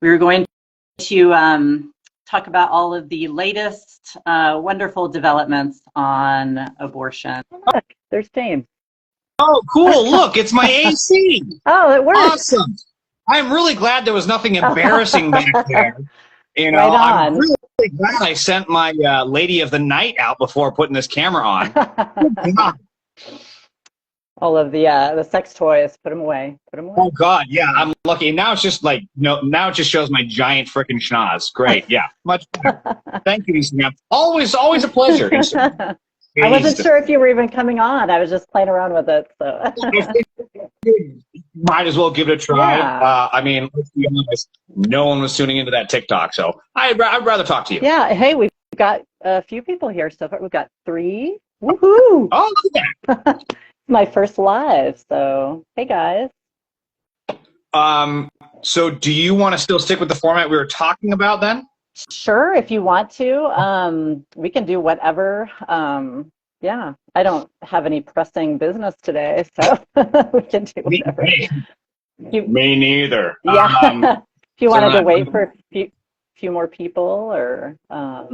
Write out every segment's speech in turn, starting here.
We were going to talk about all of the latest wonderful developments on abortion. Look, there's James. Oh, cool. Look, it's my AC. Oh, it works. Awesome. I'm really glad there was nothing embarrassing back there. You know, Right I'm on. really glad I sent my lady of the night out before putting this camera on. All of the sex toys, put them away. Put them away. Oh God, yeah, I'm lucky. Now it's just like now it just shows my giant freaking schnoz. Great, yeah, much better. Thank you, Instagram. Always a pleasure. Instagram. I wasn't sure if you were even coming on. I was just playing around with it. So might as well give it a try. Yeah. I mean, let's be honest, no one was tuning into that TikTok, so I'd rather talk to you. yeah, hey, we've got a few people here so far. We've got 3. Woohoo! Oh, look at that. My first live. So hey guys. So do you want to still stick with the format we were talking about then? Sure, if you want to. We can do whatever. Yeah, I don't have any pressing business today, so we can do whatever. Me neither. Yeah. If you wanted to not- wait for a few more people, or I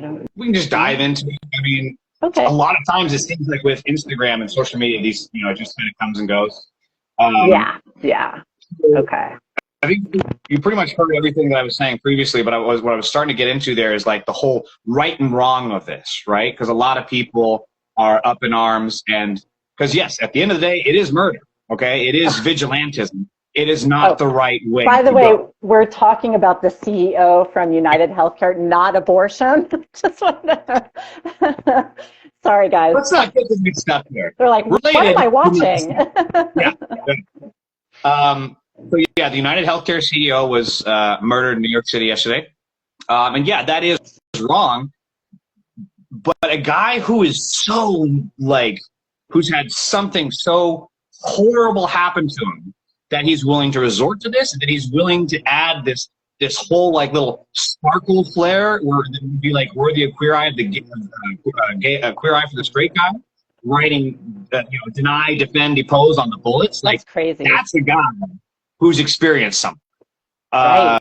don't. We can just dive into it. I mean, Okay. a lot of times it seems like with Instagram and social media, these, it just kind of comes and goes. Yeah. Yeah. Okay. I think you pretty much heard everything that I was saying previously, but what I was starting to get into there is like the whole right and wrong of this, right? Because a lot of people are up in arms, and because yes, at the end of the day, it is murder. Okay, it is vigilantism. It is not the right way. By the to way, go. we're talking about the CEO from United Healthcare, not abortion. Just wanted to... Sorry, guys. Let's not get this mixed up here. They're like, what Related- am I watching? Yeah. So yeah, the United Healthcare CEO was murdered in New York City yesterday. And yeah, that is wrong. But a guy who is so who's had something so horrible happen to him that he's willing to resort to this, and that he's willing to add this whole little sparkle flare where it would be like worthy of queer eye of the queer eye for the straight guy, writing deny, defend, depose on the bullets. That's crazy. That's a guy who's experienced something. Right.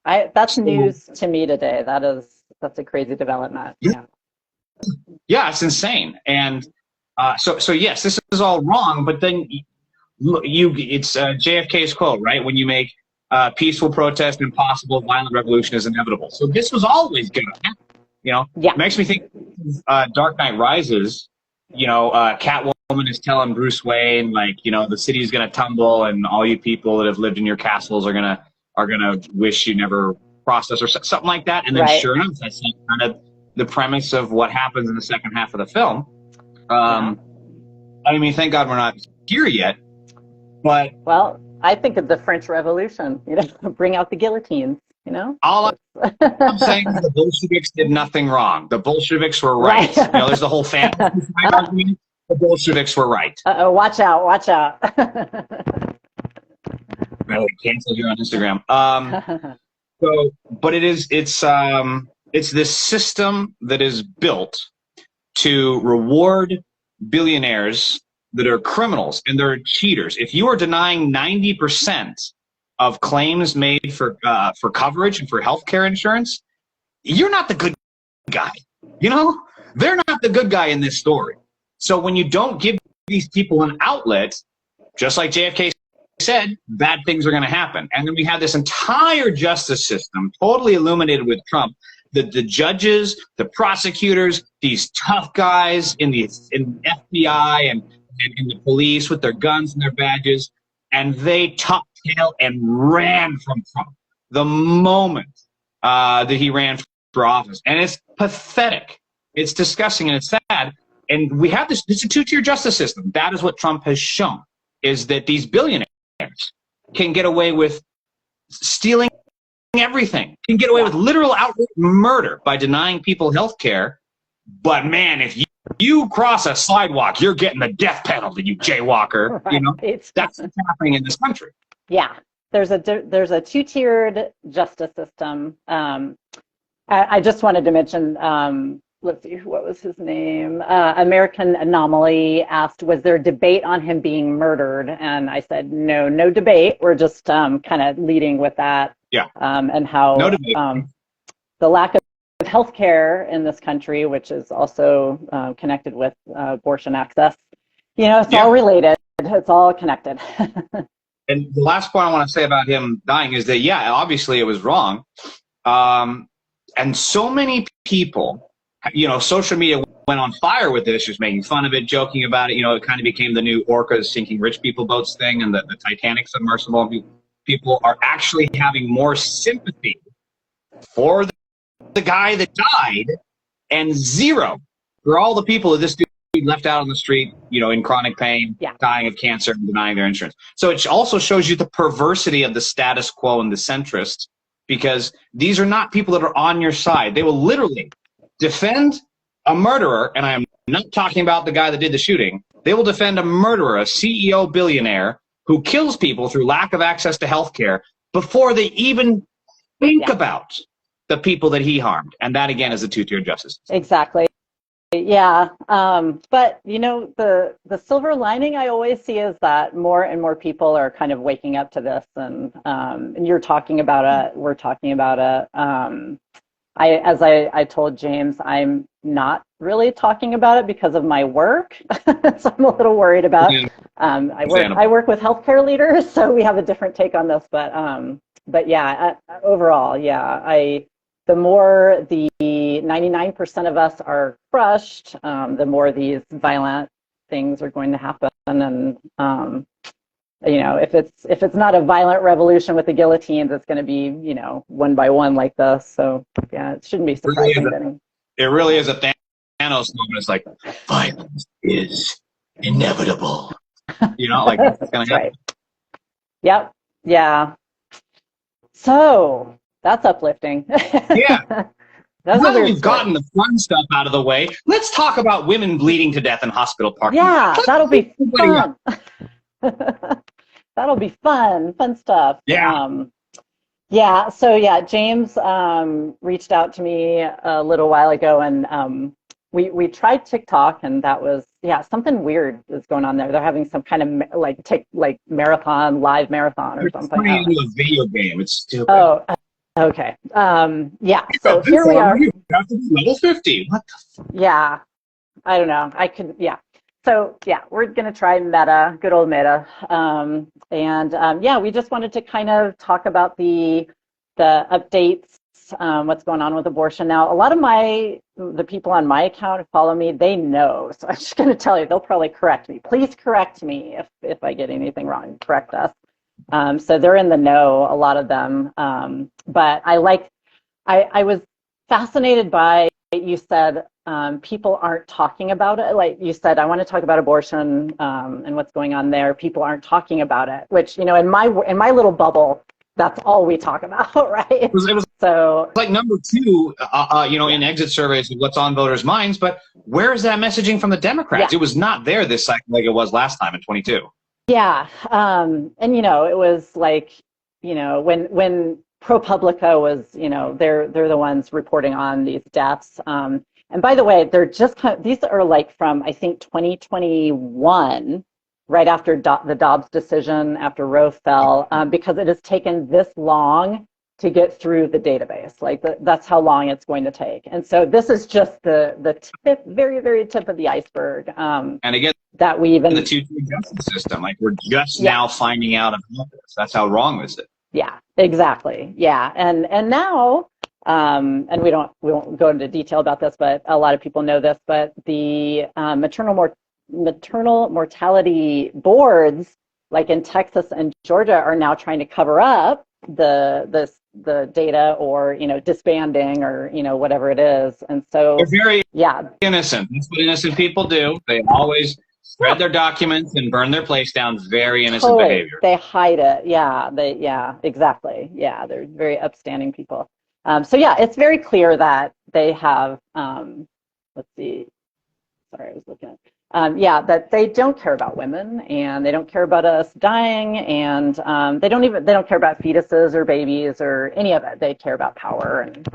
That's news to me today. That's a crazy development. Yeah. Yeah, it's insane. And so yes, this is all wrong. But then it's JFK's quote, right? When you make peaceful protest impossible, violent revolution is inevitable. So this was always going to happen. Yeah. It makes me think Dark Knight Rises. Catwoman is telling Bruce Wayne, the city's going to tumble, and all you people that have lived in your castles are gonna wish you never crossed us, or something like that. And then sure enough, that's kind of the premise of what happens in the second half of the film. I mean, thank God we're not here yet. But well, I think of the French Revolution. Bring out the guillotines. All I'm saying is the Bolsheviks did nothing wrong. The Bolsheviks were right. There's the whole family argument. The Bolsheviks were right. Uh-oh, watch out, watch out. Really cancel here on Instagram. But it's this system that is built to reward billionaires that are criminals and they're cheaters. If you are denying 90% of claims made for coverage and for healthcare insurance, you're not the good guy. They're not the good guy in this story. So when you don't give these people an outlet, just like JFK said, bad things are going to happen. And then we have this entire justice system totally illuminated with Trump. The judges, the prosecutors, these tough guys in FBI and in the police with their guns and their badges, and they top tail and ran from Trump the moment that he ran for office. And it's pathetic. It's disgusting and it's sad. And we have this a two-tier justice system. That is what Trump has shown, is that these billionaires can get away with stealing everything, can get away with literal outright murder by denying people health care. But man, if you cross a sidewalk, you're getting the death penalty, you jaywalker. Right. That's what's happening in this country. Yeah, there's a two-tiered justice system. I just wanted to mention let's see, what was his name? American Anomaly asked, was there a debate on him being murdered? And I said, no debate. We're just kind of leading with that. Yeah. And how No debate. the lack of health care in this country, which is also connected with abortion access, it's all related. It's all connected. And the last point I want to say about him dying is that, yeah, obviously it was wrong. And so many people, social media went on fire with this, just making fun of it, joking about it. It kind of became the new orcas sinking rich people boats thing, and the Titanic submersible. People are actually having more sympathy for the guy that died, and zero for all the people that this dude left out on the street, in chronic pain, dying of cancer, and denying their insurance. So it also shows you the perversity of the status quo and the centrists, because these are not people that are on your side. They will literally defend a murderer, and I am not talking about the guy that did the shooting. They will defend a murderer, a CEO billionaire who kills people through lack of access to health care before they even think about the people that he harmed. And that, again, is a two-tiered justice. Exactly. Yeah. But, the silver lining I always see is that more and more people are kind of waking up to this. And you're talking about it. We're talking about it. As I told James, I'm not really talking about it because of my work. So I'm a little worried about I work with healthcare leaders, so we have a different take on this. But yeah, overall, the more the 99% of us are crushed, the more these violent things are going to happen. And if it's not a violent revolution with the guillotines, it's going to be one by one like this. So yeah, it shouldn't be surprising. It really is a Thanos moment. It's like, violence is inevitable. It's going to happen. Yep. Yeah. So that's uplifting. Yeah. Now that we've gotten the fun stuff out of the way, let's talk about women bleeding to death in hospital parking lots. Yeah, that'll be fun. That'll be fun stuff. Yeah. So James reached out to me a little while ago, and we tried TikTok, and that was something weird is going on there. They're having some kind of live marathon or something. It's playing a video game. It's stupid. Oh. Okay. So here we are. You have to be level 50. What the? Yeah. I don't know. So we're gonna try Meta, good old Meta, we just wanted to kind of talk about the updates, what's going on with abortion now. A lot of the people on my account who follow me, they know. So I'm just gonna tell you, they'll probably correct me. Please correct me if I get anything wrong. Correct us. So they're in the know, a lot of them. But I was fascinated by, you said, people aren't talking about it. Like you said, I want to talk about abortion and what's going on there. People aren't talking about it, which, in my little bubble, that's all we talk about, right? It was like number 2, in exit surveys of what's on voters' minds. But where is that messaging from the Democrats? Yeah. It was not there this cycle like it was last time in 22. Yeah. And, it was like, when ProPublica was, they're the ones reporting on these deaths. And by the way, they're these are like from, I think, 2021, right after the Dobbs decision, after Roe fell, because it has taken this long to get through the database. Like that's how long it's going to take. And so this is just the tip, very, very tip of the iceberg. And again, that we even the two-tier justice system, like we're just now finding out about this. That's how wrong this is. Yeah, exactly. Yeah, and now, and we won't go into detail about this, but a lot of people know this. But the maternal mortality boards, like in Texas and Georgia, are now trying to cover up the data, or disbanding, or whatever it is. And so they're very innocent. That's what innocent people do. They always spread their documents and burn their place down. Very innocent behavior. They hide it. Exactly. Yeah, they're very upstanding people. So it's very clear that they have. Let's see. Sorry, I was looking at. That they don't care about women, and they don't care about us dying, and they don't care about fetuses or babies or any of it. They care about power, and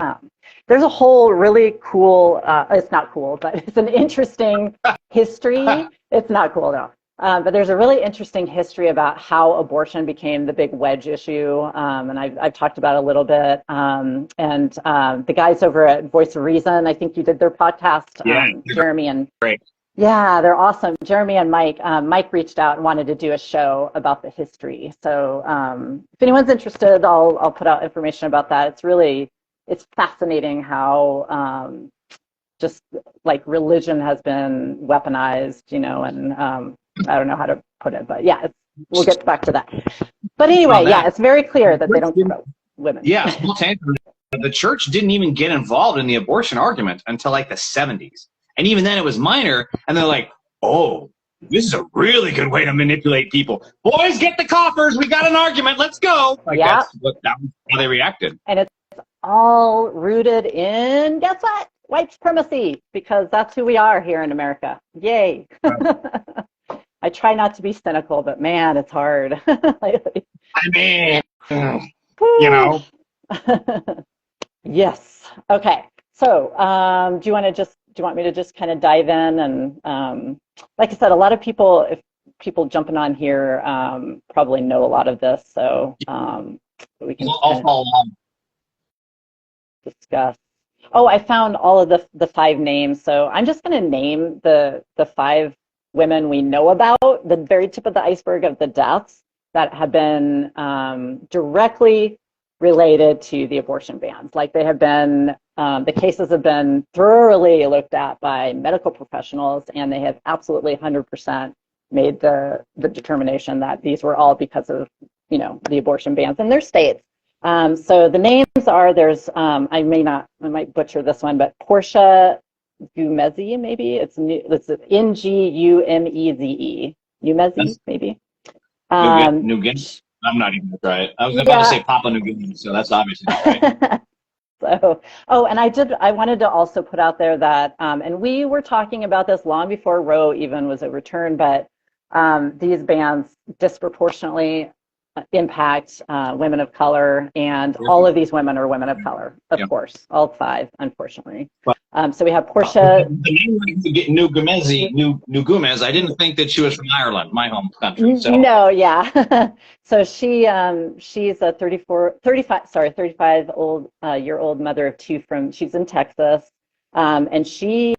There's a whole really cool, it's not cool, but it's an interesting history. It's not cool though. But there's a really interesting history about how abortion became the big wedge issue, and I've talked about it a little bit. And the guys over at Voice of Reason, I think you did their podcast, Jeremy and great. Yeah, they're awesome. Jeremy and Mike. Mike reached out and wanted to do a show about the history. So if anyone's interested, I'll put out information about that. It's fascinating how just like religion has been weaponized, and I don't know how to put it, but yeah, we'll get back to that. But anyway, yeah, it's very clear that they don't care about women. Yeah, the church didn't even get involved in the abortion argument until like the 70s. And even then it was minor, and they're like, oh, this is a really good way to manipulate people. Boys, get the coffers. We got an argument. Let's go. Like that was how they reacted. And it's all rooted in, guess what? White supremacy, because that's who we are here in America. Yay. I try not to be cynical, but man, it's hard. I mean, Yes. Okay. So do you want me to just kind of dive in? And like I said, a lot of people, if people jumping on here probably know a lot of this, so we can discuss. Oh, I found all of the 5 names. So I'm just going to name the 5 women we know about, the very tip of the iceberg of the deaths that have been directly related to the abortion bans. Like they have been, the cases have been thoroughly looked at by medical professionals, and they have absolutely 100% made the determination that these were all because of, the abortion bans in their states. So the names are, there's, I might butcher this one, but Portia Gumeze, maybe it's N-G-U-M-E-Z-E. Umeze, maybe. New Guinea. I'm not even going to try it. I was about to say Papua New Guinea, so that's obviously not right. So, and I wanted to also put out there that, and we were talking about this long before Roe even was overturned, but these bans disproportionately impact women of color, and all of these women are women of color, of course, all 5, unfortunately. So we have Portia. The name New Gumez, I didn't think that she was from Ireland, my home country. So. No, yeah. So she's a 35-year-old mother of 2 she's in Texas, and she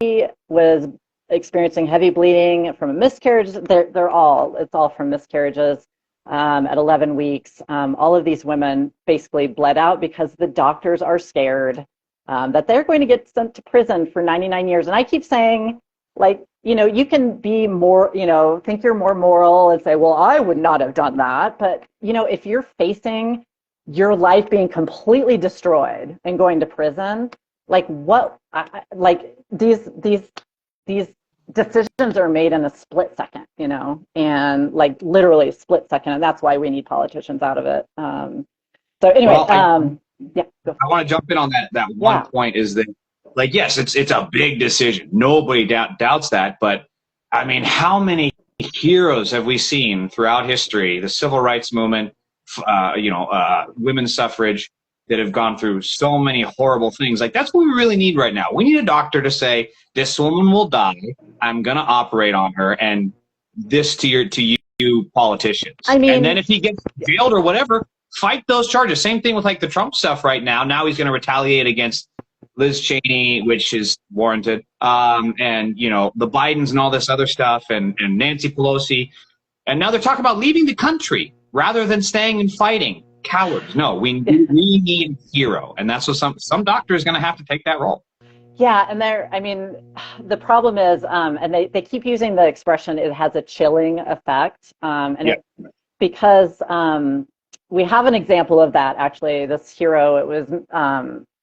was experiencing heavy bleeding from a miscarriage. It's all from miscarriages. At 11 weeks, all of these women basically bled out because the doctors are scared that they're going to get sent to prison for 99 years. And I keep saying, like, you can be more, think you're more moral and say, well, I would not have done that. But, if you're facing your life being completely destroyed and going to prison, like these decisions are made in a split second, and like literally a split second, and that's why we need politicians out of it. So anyway, I want to jump in on that one point is that, like, yes, it's a big decision. Nobody doubts that, but I mean, how many heroes have we seen throughout history? The civil rights movement, women's suffrage, that have gone through so many horrible things. Like, that's what we really need right now. We need a doctor to say, this woman will die, I'm going to operate on her, and this to you politicians. I mean, and then if he gets jailed or whatever, fight those charges. Same thing with like the Trump stuff right now. Now he's going to retaliate against Liz Cheney, which is warranted. And, the Bidens and all this other stuff, and Nancy Pelosi. And now they're talking about leaving the country rather than staying and fighting. Cowards. No, we need a hero, and that's what some doctor is going to have to take that role. Yeah, and the problem is, and they keep using the expression, it has a chilling effect, because we have an example of that, actually. This hero, it was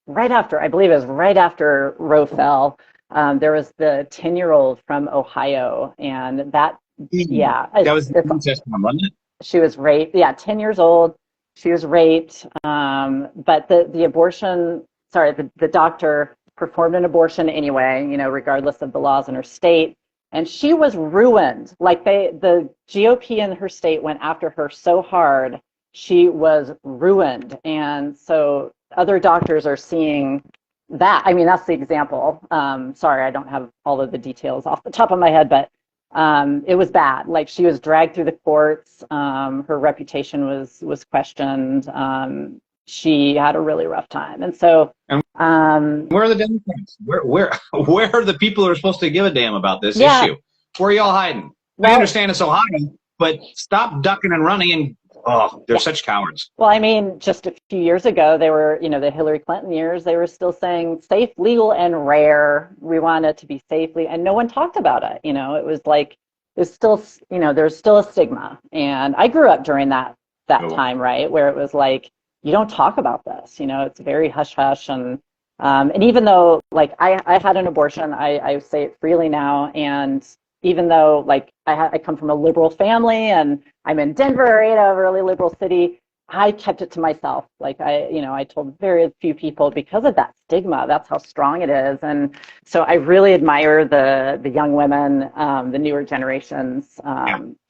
right after Roe fell. There was the 10-year-old from Ohio, and that was the contest one, wasn't it? She was raped. Yeah, 10 years old. She was raped, but the doctor performed an abortion anyway, regardless of the laws in her state, and she was ruined. Like the GOP in her state went after her so hard, she was ruined. And so other doctors are seeing that, I mean, that's the example. Sorry, I don't have all of the details off the top of my head, but it was bad. Like, she was dragged through the courts. Her reputation was questioned. She had a really rough time. And so, where are the Democrats? Where are the people who are supposed to give a damn about this issue? Where are y'all hiding? Well, I understand it's Ohio, but stop ducking and running, and they're such cowards. Well, I mean, just a few years ago, they were, the Hillary Clinton years, they were still saying safe, legal, and rare. We want it to be safely, and no one talked about it. It was like, there's still a stigma. And I grew up during that time, right, where it was like, you don't talk about this. It's very hush hush, and even though, like, I had an abortion, I say it freely now, and even though, like, I come from a liberal family and I'm in Denver area, a really liberal city, I kept it to myself. Like, I told very few people because of that stigma. That's how strong it is. And so I really admire the young women, the newer generations,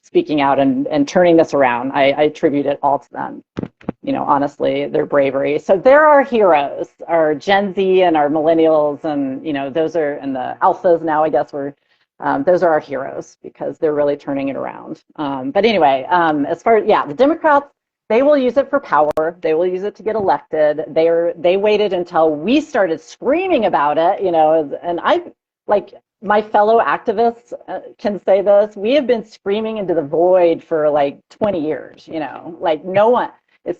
speaking out and turning this around. I attribute it all to them. Honestly, their bravery. So there are heroes, our Gen Z and our millennials, and those are, and the alphas now, I guess, those are our heroes because they're really turning it around. But anyway, as far as, the Democrats, they will use it for power. They will use it to get elected. They waited until we started screaming about it, and my fellow activists can say this. We have been screaming into the void for like 20 years, like no one.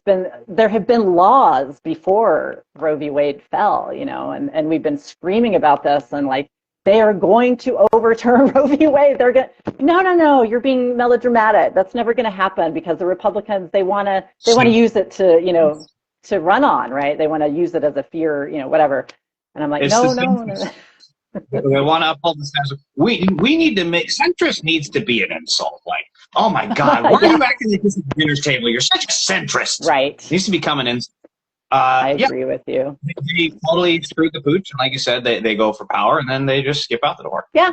There have been laws before Roe v. Wade fell, and we've been screaming about this, and like, they are going to overturn Roe v. Wade. They're going to, no, you're being melodramatic. That's never going to happen because the Republicans, they want to use it to, to run on, right? They want to use it as a fear, whatever. And I'm like, no. They want to uphold the status. We need to make, centrist needs to be an insult. Like, oh my God, why are you acting like this at the dinner table? You're such a centrist. Right. It needs to become an insult. I agree with you. They totally screwed the pooch, and like you said, they go for power, and then they just skip out the door. Yeah,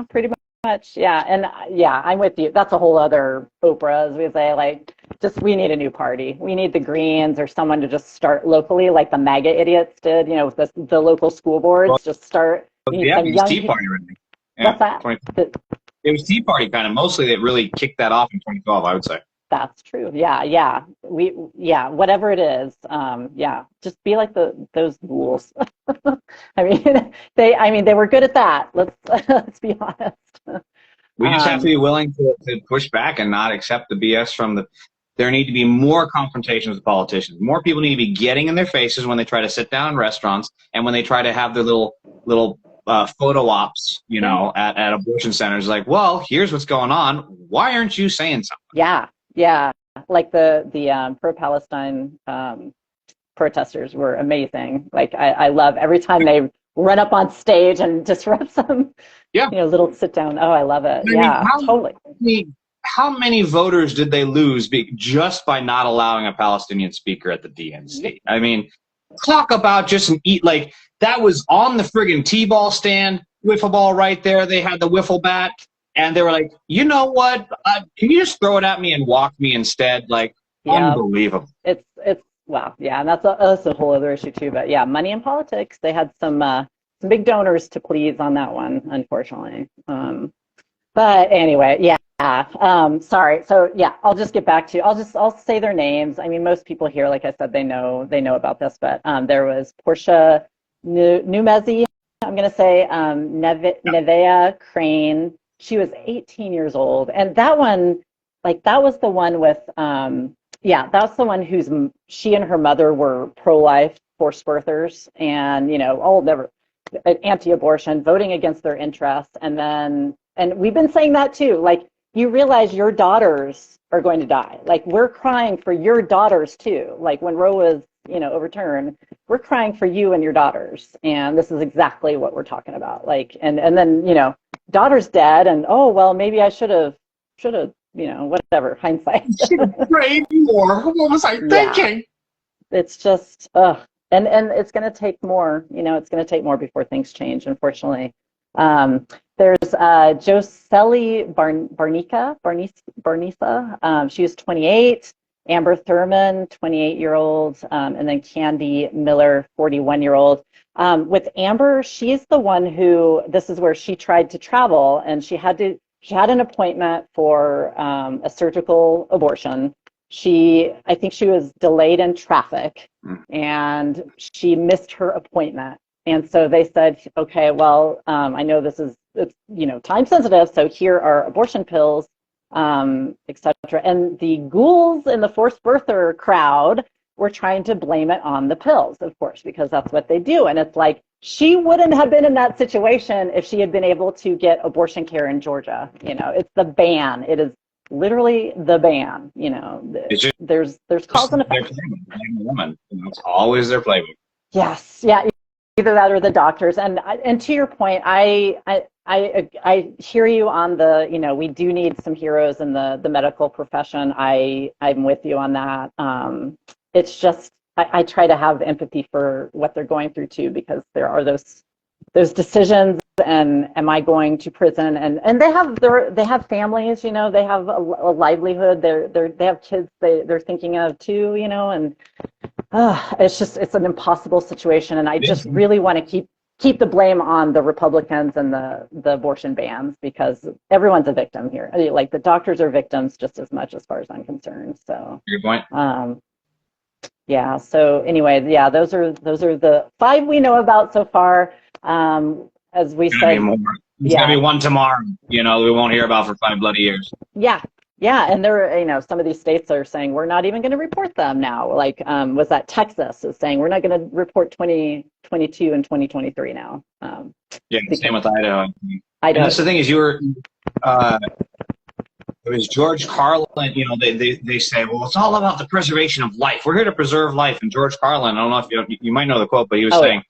pretty much. Yeah, and I'm with you. That's a whole other Oprah, as we say. Like, we need a new party. We need the Greens or someone to just start locally, like the MAGA idiots did. With the local school boards, just start. It was Tea Party, really. What's that? It was Tea Party kind of mostly that really kicked that off in 2012, I would say. That's true. Yeah. Whatever it is. Just be like those ghouls. I mean, they were good at that. Let's be honest. We just have to be willing to push back and not accept the BS from there need to be more confrontations with politicians. More people need to be getting in their faces when they try to sit down in restaurants and when they try to have their little photo ops, at abortion centers. Like, well, here's what's going on. Why aren't you saying something? Yeah, like the pro-Palestine protesters were amazing. Like, I love every time they run up on stage and disrupt some, little sit down. Oh, I love it. Totally. How many voters did they lose just by not allowing a Palestinian speaker at the DNC? I mean, talk about just like, that was on the friggin' T-ball stand, wiffle ball right there. They had the wiffle bat. And they were like, you know what? Can you just throw it at me and walk me instead? Like, unbelievable. It's wow. Yeah, and that's a whole other issue too. But yeah, money in politics. They had some big donors to please on that one, unfortunately. But anyway, sorry. So yeah, I'll just get back to. I'll say their names. I mean, most people here, like I said, they know about this. But there was Portia Numezi. I'm going to say Nevea Crane. She was 18 years old. And that one, that was the one with, that's the one she and her mother were pro-life forced birthers and, never anti-abortion, voting against their interests. And we've been saying that too. Like, you realize your daughters are going to die. Like, we're crying for your daughters too. Like, when Roe was, overturned, we're crying for you and your daughters. And this is exactly what we're talking about. Like, and then, daughter's dead, and maybe I should have, whatever, hindsight. Should have prayed more. What was I thinking? It's just, and it's going to take more. It's going to take more before things change, unfortunately. There's Joseli Barnisa. She was 28. Amber Thurman, 28-year-old, and then Candy Miller, 41-year-old. With Amber, she's the one who, this is where she tried to travel, and she had an appointment for a surgical abortion. I think she was delayed in traffic, and she missed her appointment. And so they said, okay, well, I know it's time sensitive, so here are abortion pills, etc. And the ghouls in the forced birther crowd were trying to blame it on the pills, of course, because that's what they do. And it's like, she wouldn't have been in that situation if she had been able to get abortion care in Georgia. It's the ban. It is literally the ban. There's cause and effect. Woman, it's always their playbook. Yes, yeah, either that or the doctors. And to your point, I hear you on the, we do need some heroes in the medical profession. I'm with you on that. It's just, I try to have empathy for what they're going through too, because there are those decisions, and am I going to prison? And they have families, they have a livelihood. They have kids they're thinking of too, and it's an impossible situation. And I just really want to keep the blame on the Republicans and the abortion bans, because everyone's a victim here. Like, the doctors are victims just as much, as far as I'm concerned. So good point. Yeah. So anyway, yeah, those are the 5 we know about so far. As we said, there's gonna be one tomorrow. We won't hear about for 5 bloody years. Yeah. Yeah, and there, some of these states are saying we're not even going to report them now. Like, was that Texas is saying we're not going to report 2022 and 2023 now. Yeah, same with Idaho. Idaho. And that's the thing is, it was George Carlin. They say, well, it's all about the preservation of life. We're here to preserve life. And George Carlin, I don't know if you might know the quote, but he was saying,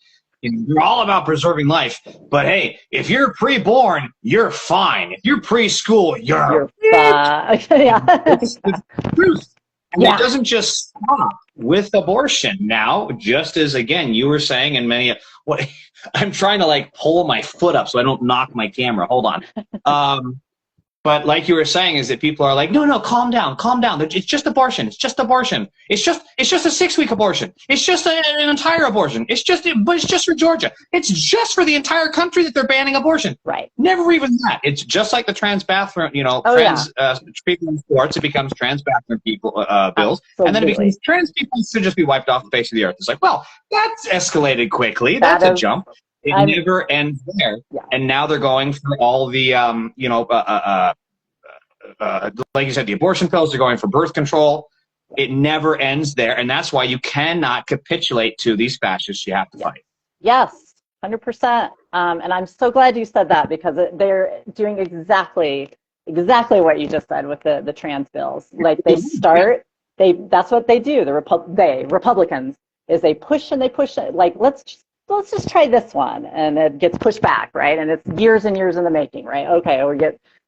you're all about preserving life, but hey, if you're pre-born, you're fine. If you're preschool, you're yeah. It's the truth. And it doesn't just stop with abortion. Now, just as, again, you were saying, and I'm trying to pull my foot up so I don't knock my camera. Hold on. But like you were saying, is that people are like, no, calm down. It's just abortion. It's just abortion. It's just a 6-week abortion. It's just an entire abortion. But it's just for Georgia. It's just for the entire country that they're banning abortion. Right. Never even that. It's just like the trans bathroom, people in sports, it becomes trans bathroom people bills. Absolutely. And then it becomes trans people should just be wiped off the face of the earth. It's like, well, that's escalated quickly. That's a jump. It never ends there. Yeah. And now they're going for all the, like you said, the abortion pills. They're going for birth control. It never ends there. And that's why you cannot capitulate to these fascists. You have to fight. Yes, 100%. And I'm so glad you said that, because they're doing exactly what you just said with the trans bills. Like, that's what they do. Republicans, is they push and they push it. Like, let's just try this one, and it gets pushed back, right? And it's years and years in the making, right? Okay,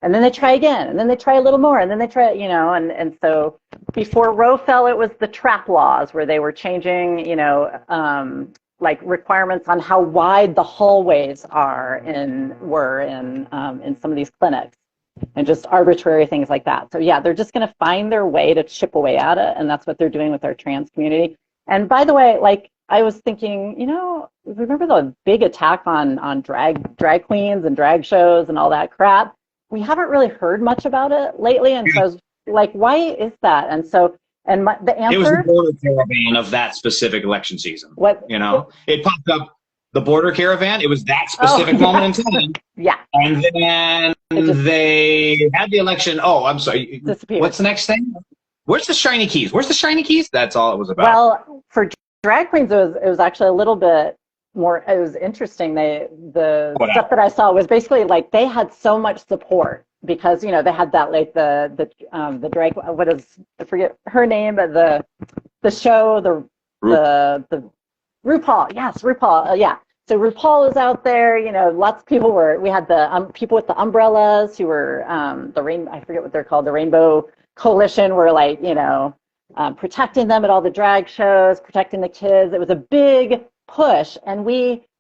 and then they try again, and then they try a little more, and then they try, and so before Roe fell, it was the trap laws, where they were changing, requirements on how wide the hallways were in some of these clinics, and just arbitrary things like that. So yeah, they're just going to find their way to chip away at it, and that's what they're doing with our trans community. And by the way, I was thinking, remember the big attack on drag queens and drag shows and all that crap? We haven't really heard much about it lately, and so I was like, why is that? And so, the answer, it was the border caravan of that specific election season. It popped up, the border caravan. It was that specific moment in time. Yeah. And then they had the election. Oh, I'm sorry. Disappeared. What's the next thing? Where's the shiny keys? That's all it was about. Well, for drag queens, it was actually a little bit more. It was interesting. The stuff that I saw was basically they had so much support, because they had that the drag, what is, I forget her name, but the show, the RuPaul. Yes, RuPaul. Yeah. So RuPaul was out there. Lots of people we had the people with the umbrellas who were I forget what they're called, the Rainbow Coalition, were protecting them at all the drag shows, protecting the kids. It was a big push, and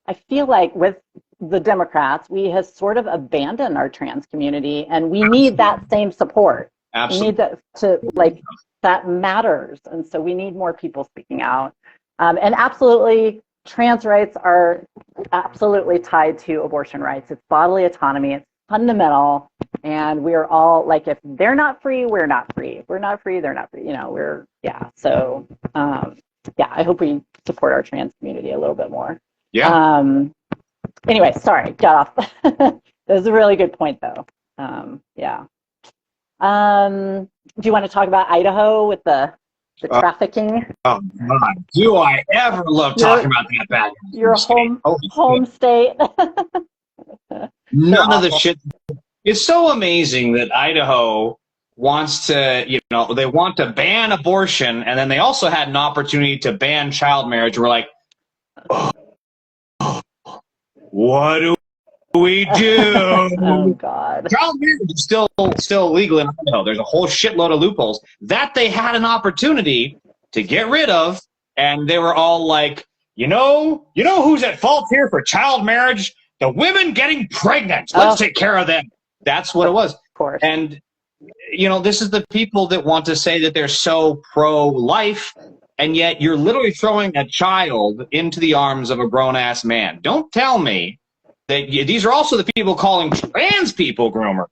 I feel like with the Democrats, we have sort of abandoned our trans community, and we need that same support. Absolutely. We need that to, like, that matters. And so we need more people speaking out. And absolutely, trans rights are absolutely tied to abortion rights. It's bodily autonomy. It's fundamental. And we're all like, if they're not free, we're not free. If we're not free, they're not free. You know, So, yeah, I hope we support our trans community a little bit more. Yeah. Anyway, sorry, got off. That was a really good point, though. Yeah. Do you want to talk about Idaho with the trafficking? Oh, God. Do I ever love talking about that bad? Your home state. None of the shit. It's so amazing that Idaho wants to, you know, they want to ban abortion, and then they also had an opportunity to ban child marriage. We're like, oh, what do we do? Oh, God. Child marriage is still illegal in Idaho. There's a whole shitload of loopholes that they had an opportunity to get rid of, and they were all like, you know who's at fault here for child marriage? The women getting pregnant. Let's take care of them. That's what it was. Of course. And, you know, this is the people that want to say that they're so pro-life, and yet you're literally throwing a child into the arms of a grown-ass man. Don't tell me that these are also the people calling trans people groomers.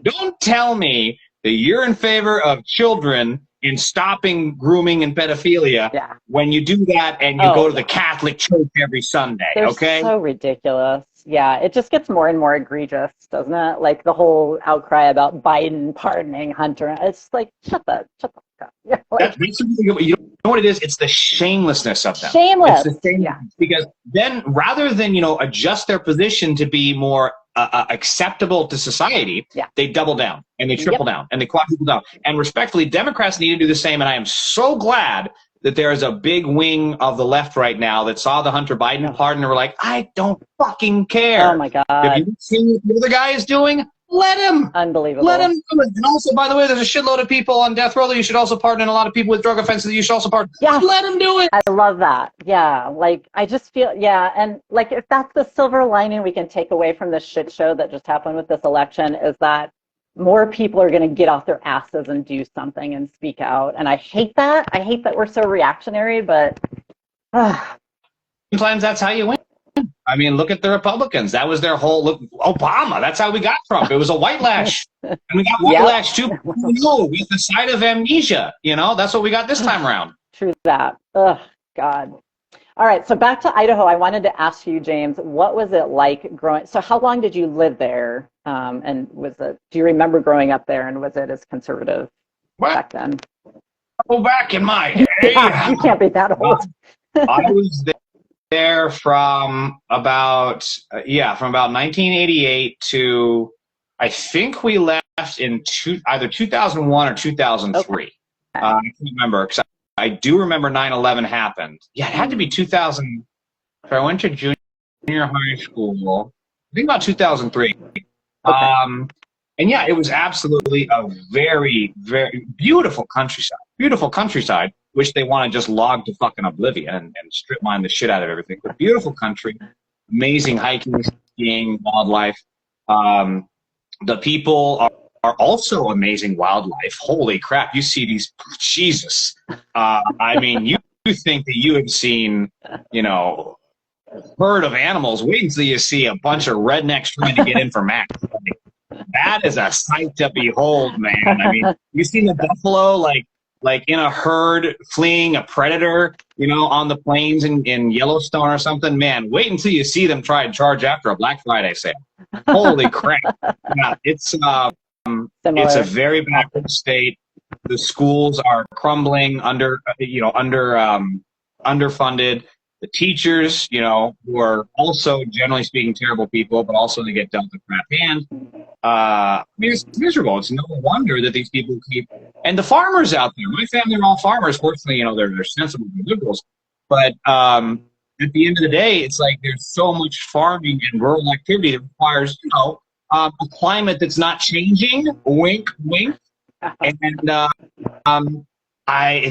Don't tell me that you're in favor of children in stopping grooming and pedophilia when you do that and you go to the Catholic Church every Sunday, okay? So ridiculous. Yeah, it just gets more and more egregious, doesn't it? Like the whole outcry about Biden pardoning Hunter. It's like, shut the fuck up. Yeah, like, you know what it is? It's the shamelessness of them. Shameless. It's the shamelessness. Because then rather than, you know, adjust their position to be more acceptable to society, they double down and they triple down and they quadruple down. And respectfully, Democrats need to do the same. And I am so glad that there is a big wing of the left right now that saw the Hunter Biden pardon and were like, I don't fucking care. Oh, my God. If you see what the other guy is doing, let him. Unbelievable. Let him do it. And also, by the way, there's a shitload of people on death row that you should also pardon, and a lot of people with drug offenses that you should also pardon. Yeah. Let him do it. I love that. Yeah. Like, I just feel, and like, if that's the silver lining we can take away from this shit show that just happened with this election, is that more people are going to get off their asses and do something and speak out. And I hate that. I hate that we're so reactionary, but sometimes that's how you win. I mean, look at the Republicans. That was their whole look. Obama. That's how we got Trump. It was a white lash. And we got white lash 2.0 with the side of amnesia. You know, that's what we got this time around. True that. Ugh, God. All right. So back to Idaho. I wanted to ask you, James, what was it like growing? So how long did you live there? And do you remember growing up there? And was it as conservative back then? Oh, back in my day. You can't be that old. I was there from about 1988 to I think we left in either 2001 or 2003. Okay. I can't remember because I do remember 9/11 happened. Yeah, it had to be 2000. So I went to junior high school. I think about 2003. Okay. And yeah, it was absolutely a very, very beautiful countryside. Beautiful countryside, which they want to just log to fucking oblivion and strip mine the shit out of everything. But beautiful country, amazing hiking, skiing, wildlife. The people are also amazing wildlife. Holy crap, you see these, Jesus. I mean, you think that you have seen, you know, a herd of animals. Wait until you see a bunch of rednecks trying to get in for Max. That is a sight to behold, man. I mean, you seen the buffalo like in a herd fleeing a predator, you know, on the plains in Yellowstone or something? Man, wait until you see them try and charge after a Black Friday sale. Holy crap. Yeah, it's a very backward state. The schools are crumbling underfunded. The teachers, you know, who are also generally speaking terrible people, but also they get dealt a crap hand. I mean, it's miserable. It's no wonder that these people keep. And the farmers out there, my family are all farmers. Fortunately, you know, they're sensible, they're liberals. But at the end of the day, it's like there's so much farming and rural activity that requires, you know, a climate that's not changing. Wink, wink. And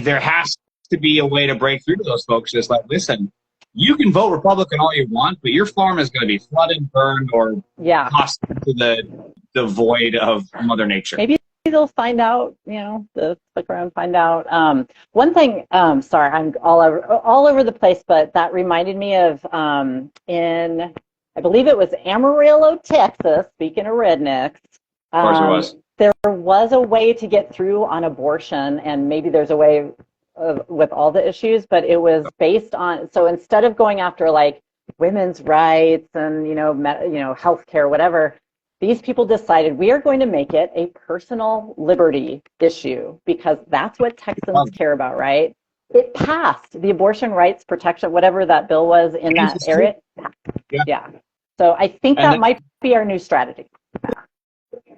there has to be a way to break through to those folks. It's like, listen, you can vote Republican all you want, but your farm is going to be flooded, burned, or tossed into the void of Mother Nature. Maybe they'll find out, they'll click around, find out. One thing, sorry, I'm all over the place, but that reminded me of I believe it was Amarillo, Texas, speaking of rednecks. Of course it was. There was a way to get through on abortion, and maybe there's a way with all the issues, but it was based on, so instead of going after like women's rights and, healthcare, whatever, these people decided we are going to make it a personal liberty issue because that's what Texans care about, right? It passed the abortion rights protection, whatever that bill was in that area. Yeah. So I think that might be our new strategy.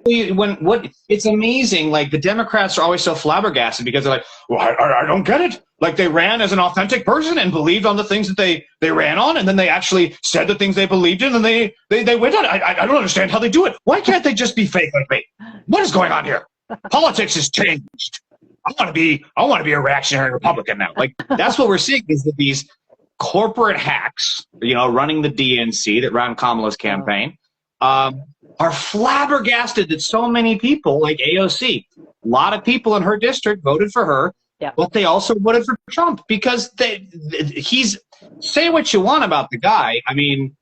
It's amazing, like the Democrats are always so flabbergasted because they're like, well, I don't get it. Like they ran as an authentic person and believed on the things that they ran on, and then they actually said the things they believed in, and they went on. I don't understand how they do it. Why can't they just be fake like me? What is going on here? Politics has changed. I want to be a reactionary Republican now. Like that's what we're seeing is that these corporate hacks, running the DNC that ran Kamala's campaign, are flabbergasted that so many people like AOC, a lot of people in her district voted for her, but they also voted for Trump because he's, say what you want about the guy. I mean,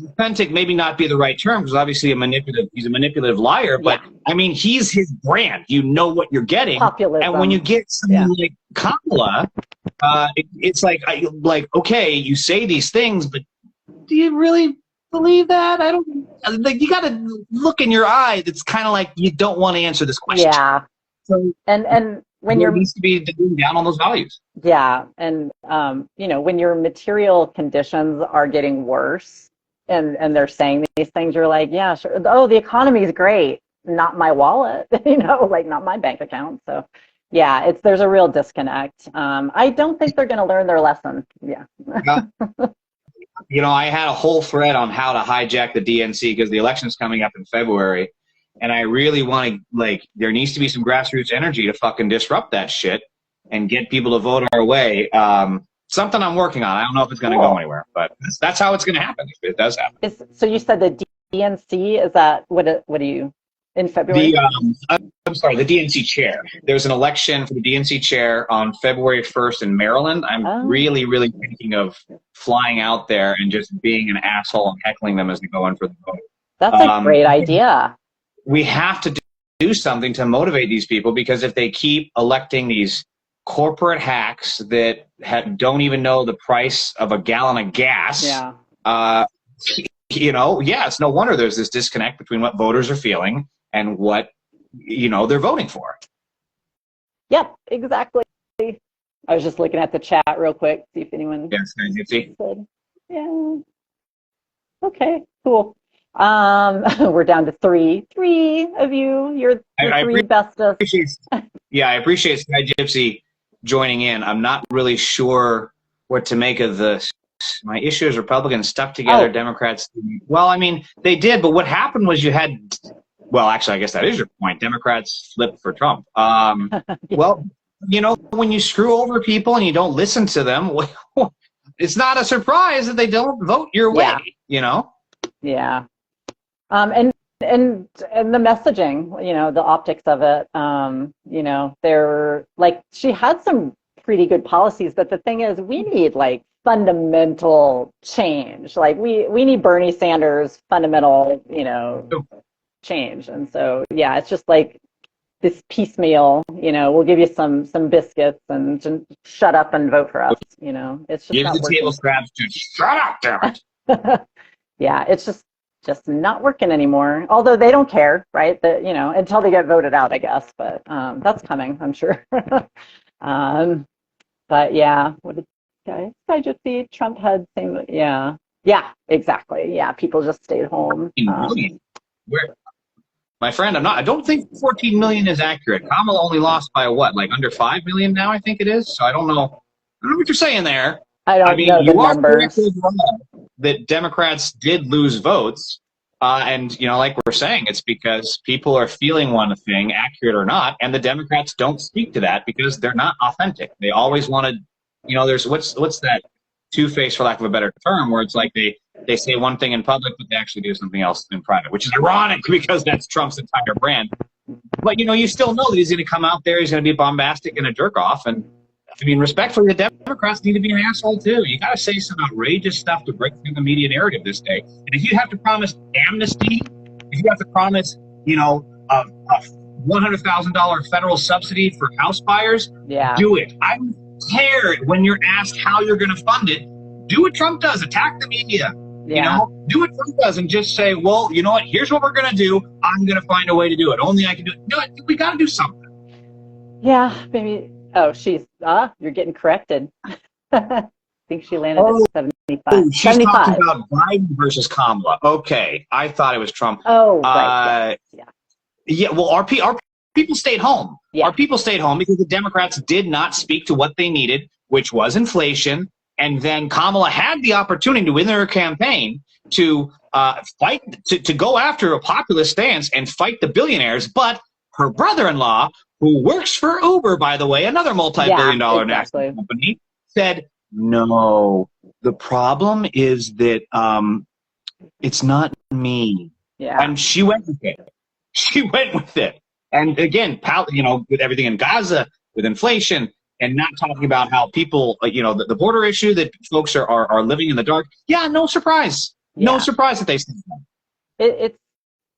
authentic maybe not be the right term because obviously he's a manipulative liar, but I mean, he's his brand. You know what you're getting. Populism. And when you get someone like Kamala, it's like, okay, you say these things, but do you really believe that? I don't, like, you got to look in your eye. That's kind of like you don't want to answer this question. Yeah. So, and when there needs to be down on those values. Yeah, and when your material conditions are getting worse, and they're saying these things, you're like, yeah, sure. Oh, the economy is great, not my wallet, like not my bank account. So, yeah, there's a real disconnect. I don't think they're going to learn their lesson. Yeah. I had a whole thread on how to hijack the DNC because the election's coming up in February. And I really want to, there needs to be some grassroots energy to fucking disrupt that shit and get people to vote our way. Something I'm working on. I don't know if it's going to go anywhere, but that's how it's going to happen. It does happen. So you said the DNC, is that, what do you, in February? I'm sorry, the DNC chair. There's an election for the DNC chair on February 1st in Maryland. I'm really, really thinking of flying out there and just being an asshole and heckling them as they go in for the vote. That's a great idea. We have to do something to motivate these people because if they keep electing these corporate hacks that don't even know the price of a gallon of gas, it's no wonder there's this disconnect between what voters are feeling and what, they're voting for. Yep, exactly. I was just looking at the chat real quick, see if anyone said. Yeah. Okay, cool. We're down to three of you. You're the three bestest. I appreciate Sky Gypsy joining in. I'm not really sure what to make of this. My issue is Republicans stuck together, Democrats. Well, I mean, they did, but what happened was you had, well, actually, I guess that is your point. Democrats flipped for Trump. Well, when you screw over people and you don't listen to them, it's not a surprise that they don't vote your way, Yeah. And the messaging, the optics of it, they're like, she had some pretty good policies, but the thing is, we need fundamental change. Like we need Bernie Sanders fundamental, change. And so, yeah, it's just like this piecemeal, we'll give you some biscuits and shut up and vote for us. It's just give not the working. table scraps to shut up, damn it. Yeah, it's just not working anymore. Although they don't care, right? That until they get voted out, I guess. But that's coming, I'm sure. But yeah, what did I just see? Trump had same. Yeah, exactly. Yeah, people just stayed home. My friend, I don't think 14 million is accurate. Kamala only lost by what, under 5 million now? I think it is. So I don't know what you're saying there. I don't know the numbers. That Democrats did lose votes, and like we're saying, it's because people are feeling one thing, accurate or not, and the Democrats don't speak to that because they're not authentic. They always wanted, there's what's that two-face, for lack of a better term, where it's like they say one thing in public, but they actually do something else in private, which is ironic because that's Trump's entire brand. But you still know that he's going to come out there. He's going to be bombastic and a jerk off. And I mean, respectfully, the Democrats need to be an asshole too. You got to say some outrageous stuff to break through the media narrative this day. And if you have to promise amnesty, if you have to promise, a $100,000 federal subsidy for house fires, do it. I don't care when you're asked how you're going to fund it. Do what Trump does. Attack the media. Do what Trump does and just say, well, you know what? Here's what we're going to do. I'm going to find a way to do it. Only I can do it. We got to do something. Yeah, maybe. Oh, you're getting corrected. I think she landed at 75. Oh, she's 75. talking about Biden versus Kamala. Okay, I thought it was Trump. Oh, right. Yeah. Well, our people stayed home. Yeah. Our people stayed home because the Democrats did not speak to what they needed, which was inflation. And then Kamala had the opportunity to win her campaign to fight, to go after a populist stance and fight the billionaires. But her brother-in-law, who works for Uber, by the way, another multi-billion-dollar national company, said, no, the problem is that it's not me. Yeah. And she went with it. She went with it. And again, with everything in Gaza, with inflation, and not talking about how people, the border issue that folks are living in the dark. Yeah, no surprise. Yeah. No surprise that they say that. It's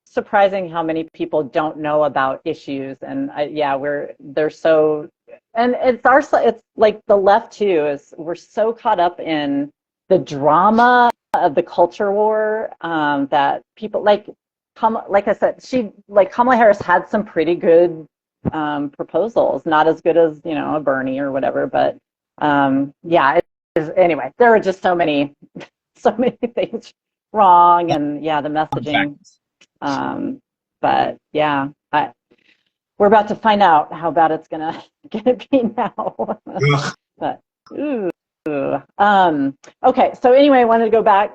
surprising how many people don't know about issues. And they're so, and it's like the left too, is we're so caught up in the drama of the culture war that people like I said, Kamala Harris had some pretty good proposals, not as good as a Bernie or whatever, but anyway, there are just so many things wrong, and the messaging. But we're about to find out how bad it's gonna be now. But okay, so anyway, I wanted to go back.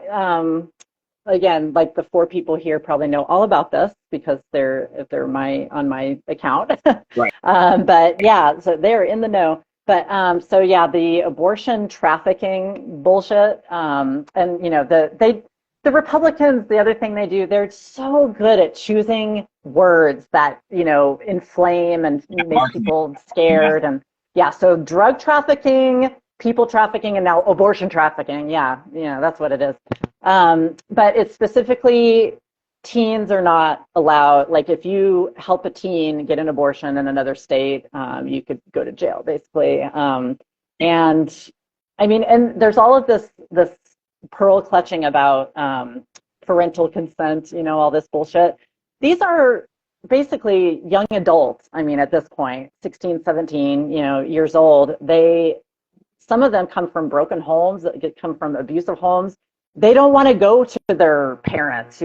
Again, like the 4 people here probably know all about this because they're on my account. Right. But so they're in the know. But the abortion trafficking bullshit, and the Republicans, the other thing they do, they're so good at choosing words that inflame and make people scared. And so drug trafficking, people trafficking, and now abortion trafficking. That's what it is. But it's specifically teens are not allowed. Like if you help a teen get an abortion in another state, you could go to jail basically. And I mean, and there's all of this pearl clutching about parental consent, all this bullshit. These are basically young adults. I mean, at this point, 16, 17, years old. Some of them come from broken homes, come from abusive homes. They don't want to go to their parents,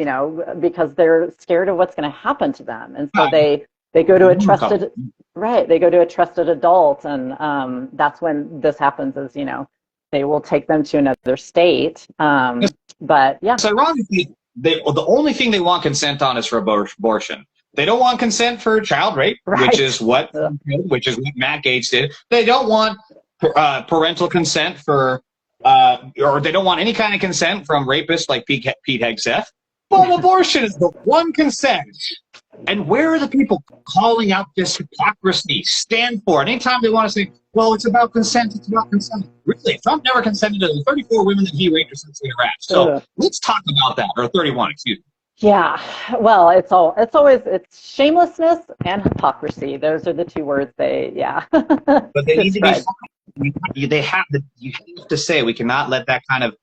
because they're scared of what's going to happen to them. And so they go to a trusted, they go to a trusted adult. And that's when this happens is, they will take them to another state. But so ironically, the only thing they want consent on is for abortion. They don't want consent for child rape, which is what Matt Gaetz did. They don't want parental consent for, or they don't want any kind of consent from rapists like Pete Hegseth. Well, abortion is the one consent. And where are the people calling out this hypocrisy? Stand for it. Anytime they want to say, well, it's about consent, it's about consent. Really, Trump never consented to the 34 women that he raped or sexually harassed. So let's talk about that. Or 31, excuse me. Yeah, well, it's shamelessness and hypocrisy. Those are the 2 words But they need to be you have to say we cannot let that kind of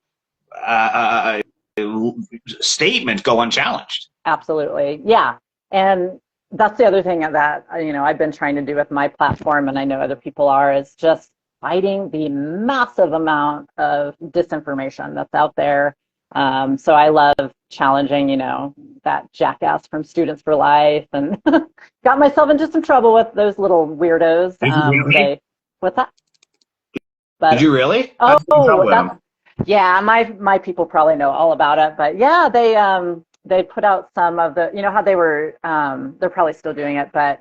statement go unchallenged. Absolutely. Yeah. And that's the other thing that, I've been trying to do with my platform, and I know other people are, is just fighting the massive amount of disinformation that's out there. So I love challenging, that jackass from Students for Life, and got myself into some trouble with those little weirdos. What's that? But, did you really? Oh, yeah, my people probably know all about it. But yeah, they put out some of the, how they were, they're probably still doing it, but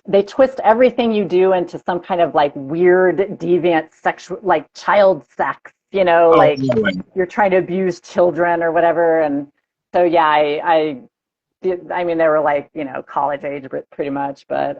they twist everything you do into some kind of like weird, deviant sexual, like child sex, you're trying to abuse children or whatever. And so, yeah, I I mean, they were like, college age pretty much. But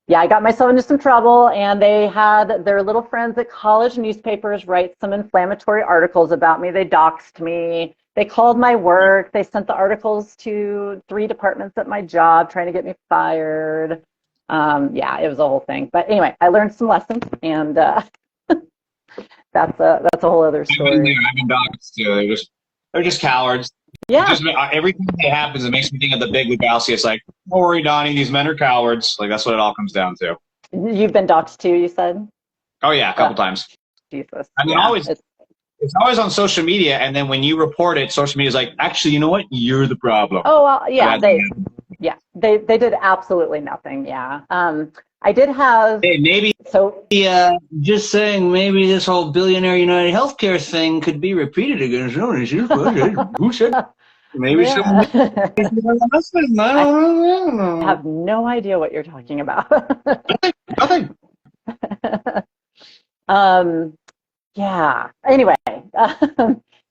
yeah, I got myself into some trouble, and they had their little friends at college newspapers write some inflammatory articles about me. They doxed me. They called my work. They sent the articles to 3 departments at my job trying to get me fired. Yeah, it was a whole thing. But anyway, I learned some lessons, and that's a whole other story. I've been doxxed too. They're just cowards. Yeah. Everything that happens, it makes me think of the Big Lebowski. It's like, don't worry, Donnie, these men are cowards. Like, that's what it all comes down to. You've been doxxed too, you said? Oh, yeah, a couple times. Jesus. I mean, it's always on social media, and then when you report it, social media is like, actually, you know what? You're the problem. Oh, well, yeah, they did absolutely nothing, yeah. I did have... Hey, maybe, just saying, maybe this whole Billionaire United Healthcare thing could be repeated against someone. Who said? Maybe someone... I have no idea what you're talking about. Nothing. Yeah. Anyway,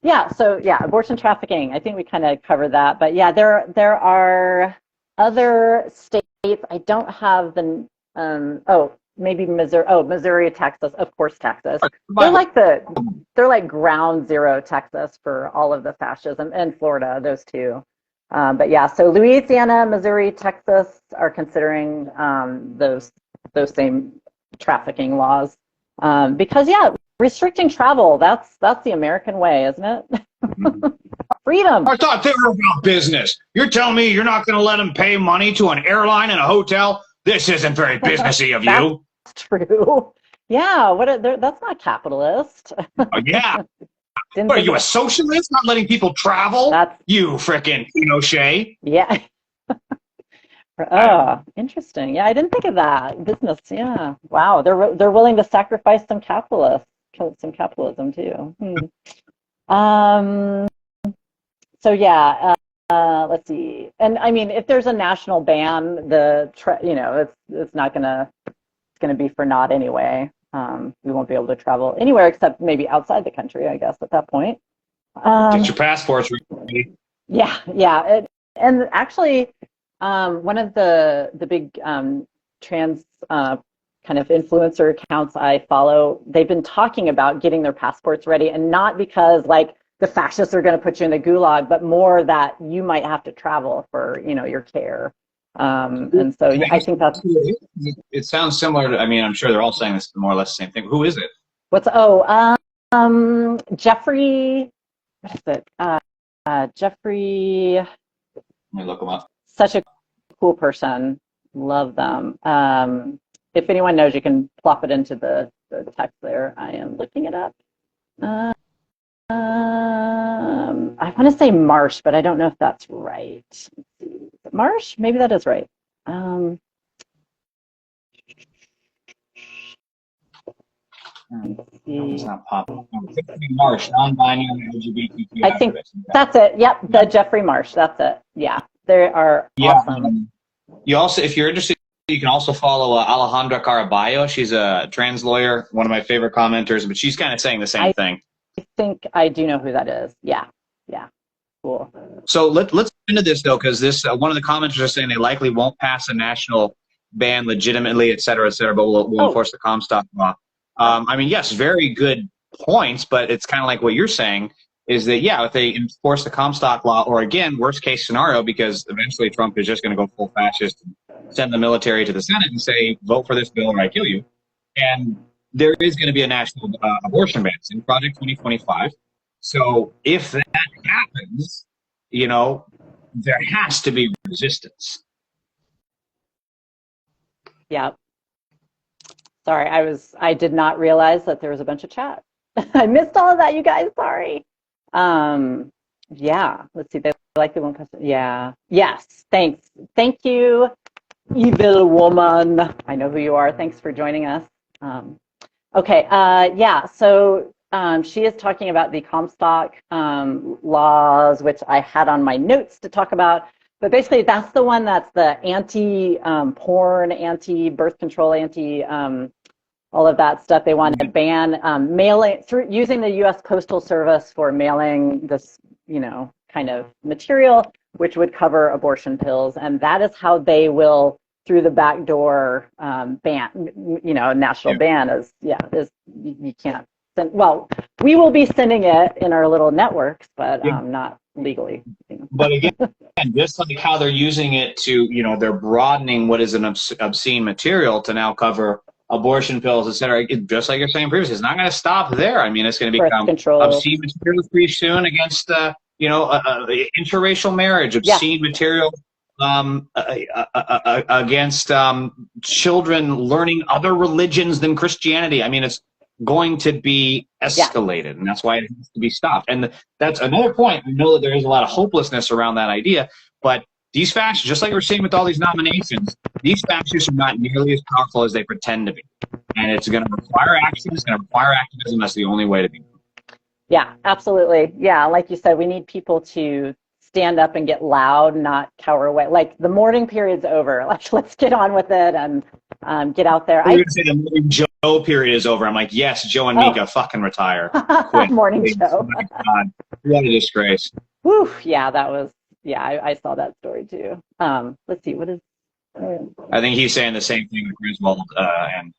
yeah. So yeah, abortion trafficking. I think we kind of covered that, but yeah, there are other states. I don't have the maybe Missouri. Oh, Missouri, Texas, of course, Texas. They're like ground zero Texas for all of the fascism, and Florida, those two. But yeah, so Louisiana, Missouri, Texas are considering those same trafficking laws because yeah, restricting travel, that's the American way, isn't it? Freedom. I thought they were about business. You're telling me you're not going to let them pay money to an airline and a hotel? This isn't very businessy of you. That's true. Yeah, that's not capitalist. Yeah. What, are you a socialist, not letting people travel? You frickin' Pinochet. Yeah. Oh, interesting. Yeah, I didn't think of that. Business, yeah. Wow, they're willing to sacrifice some capitalism too. So yeah, let's see. And I mean, if there's a national ban, it's not gonna be for naught anyway. We won't be able to travel anywhere except maybe outside the country, I guess, at that point. Get your passports ready. Yeah. And actually, one of the big trans kind of influencer accounts I follow, they've been talking about getting their passports ready, and not because like the fascists are going to put you in the gulag, but more that you might have to travel for your care. And so I think that's... It sounds similar to, I mean, I'm sure they're all saying this more or less the same thing. Who is it? Jeffrey, what is it? Jeffrey... Let me look him up. Such a cool person. Love them. If anyone knows, you can plop it into the text there. I am looking it up. I want to say Marsh, but I don't know if that's right. Let's see. Marsh? Maybe that is right. It's not popping. Marsh, non-binary LGBTQ. I think that's it. Yep, the Jeffrey Marsh. That's it. Yeah, they are awesome. You also, if you're interested, you can also follow Alejandra Caraballo. She's a trans lawyer, one of my favorite commenters, but she's kind of saying the same thing. I think I do know who that is. Yeah. Cool. So let's get into this though, because this one of the commenters are saying they likely won't pass a national ban legitimately, et cetera, but we'll enforce the Comstock law. I mean, yes, very good points, but it's kind of like what you're saying is that, yeah, if they enforce the Comstock law, or again, worst case scenario, because eventually Trump is just going to go full fascist and send the military to the Senate and say, vote for this bill or I kill you. And there is going to be a national abortion ban in Project 2025. So if that happens, there has to be resistance. Yeah. Sorry, I did not realize that there was a bunch of chat. I missed all of that, you guys. Sorry. Yeah. Let's see. They like the one question. Yeah. Yes. Thanks. Thank you, evil woman. I know who you are. Thanks for joining us. Okay. Yeah. So she is talking about the Comstock laws, which I had on my notes to talk about. But basically, that's the one that's the anti-porn, anti-birth control, all of that stuff. They want to ban mailing using the U.S. Postal Service for mailing this, kind of material. which would cover abortion pills, and that is how they will, through the back door, ban, national ban is you can't send. Well, we will be sending it in our little networks, but not legally. But again, just like how they're using it to, they're broadening what is an obscene material to now cover abortion pills, etc. Just like you're saying previously, it's not going to stop there. I mean, it's going to become obscene material pretty soon against, interracial marriage, obscene material against children learning other religions than Christianity. I mean, it's going to be escalated, and that's why it has to be stopped. And that's another point. I know that there is a lot of hopelessness around that idea, but these fascists, just like we're seeing with all these nominations, these fascists are not nearly as powerful as they pretend to be. And it's going to require action. It's going to require activism. That's the only way to be. Yeah, absolutely. Yeah, like you said, we need people to stand up and get loud, not cower away. Like, the mourning period's over. Like, let's get on with it and get out there. You're going to say the mourning Joe period is over. I'm like, yes, Joe and Mika, fucking retire. Quit. Morning Please. Joe. Oh my God. What a disgrace. Whew, yeah, that was, I saw that story too. Let's see, what is... I think he's saying the same thing with Griswold and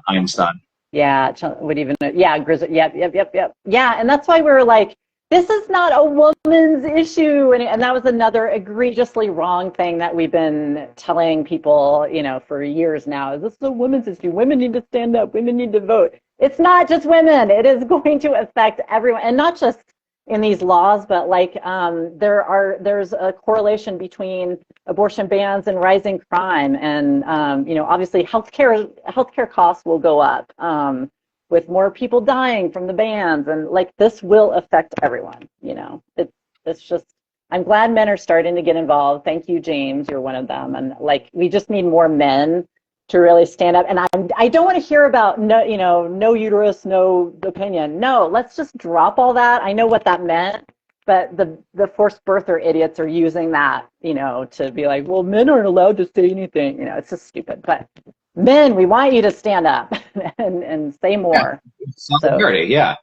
Einstein. Yeah, Griswold, yep. Yeah, and that's why we were like, this is not a woman's issue. And that was another egregiously wrong thing that we've been telling people, for years now. Is this a women's issue? Women need to stand up. Women need to vote. It's not just women. It is going to affect everyone. And not just in these laws, but like there's a correlation between abortion bans and rising crime. And, obviously healthcare costs will go up. With more people dying from the bans, and like this will affect everyone. It's just, I'm glad men are starting to get involved. Thank you, James, you're one of them. And like, we just need more men to really stand up. And I don't want to hear about no uterus, no opinion. No, let's just drop all that. I know what that meant, but the forced birther idiots are using that, to be like, well, men aren't allowed to say anything. It's just stupid. But men, we want you to stand up and say more. Solidarity, yeah.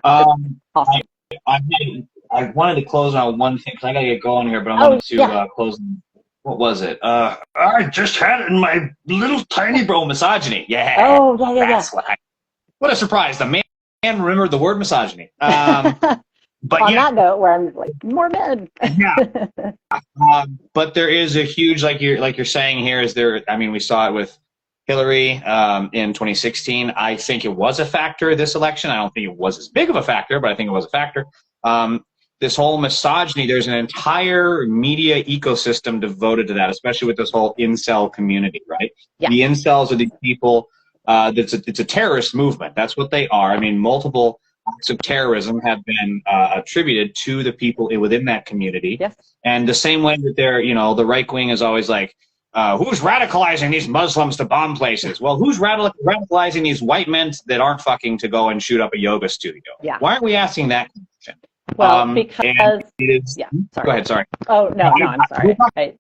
Awesome. I wanted to close on one thing, because I got to get going here, but I wanted to close. What was it? I just had it in my little tiny bro, misogyny. Yeah. Oh, yeah. What a surprise. The man remembered the word misogyny. But on that note, where I'm like, more men. But there is a huge, like you're saying here, we saw it with Hillary in 2016. I think it was a factor this election. I don't think it was as big of a factor, but I think it was a factor. This whole misogyny, there's an entire media ecosystem devoted to that, especially with this whole incel community, right? Yeah. The incels are these people, it's a terrorist movement. That's what they are. I mean, multiple acts of terrorism have been attributed to the people within that community. Yes. And the same way that they're, the right wing is always like, who's radicalizing these Muslims to bomb places? Well, who's radicalizing these white men that aren't fucking to go and shoot up a yoga studio? Yeah. Why aren't we asking that question? Well, because sorry. Go ahead. Sorry. Oh no, I'm sorry. I